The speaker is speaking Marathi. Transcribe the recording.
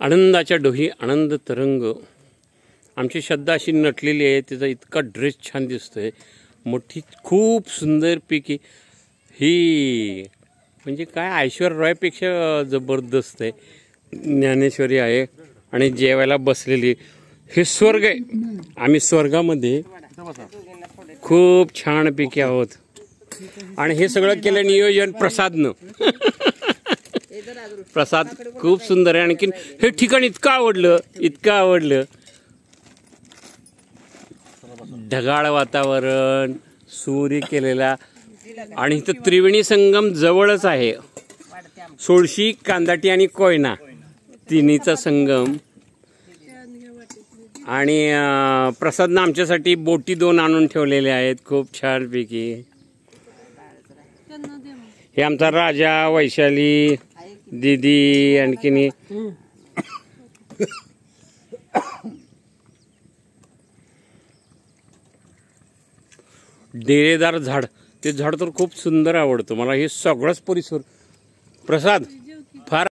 आनंदाच्या डोही आनंद तरंग. आमची श्रद्धा अशी नटलेली आहे, तिचा इतका ड्रेस छान दिसतोय. मोठी खूप सुंदर पैकी ही म्हणजे काय ऐश्वर्या रॉयपेक्षा जबरदस्त आहे. ज्ञानेश्वरी आहे आणि जेवायला बसलेली. हे स्वर्ग आहे. आम्ही स्वर्गामध्ये खूप छानपैकी आहोत आणि हे सगळं केलं नियोजन प्रसादनं. प्रसाद खूप सुंदर आहे. आणखीन हे ठिकाण इतकं आवडलं. ढगाळ वातावरण, सूर्य केलेला आणि इथं त्रिवेणी संगम जवळच आहे. सोळशी, कांदाटी आणि कोयना तिन्हीचा संगम. आणि प्रसादनं आमच्यासाठी बोटी 2 आणून ठेवलेल्या आहेत खूप छानपैकी. हे आमचा राजा, वैशाली, दीदी, आणखीन डेरेदार झाड. ते झाड तर खूप सुंदर आवडतं मला. हे सगळंच परिसर प्रसाद फार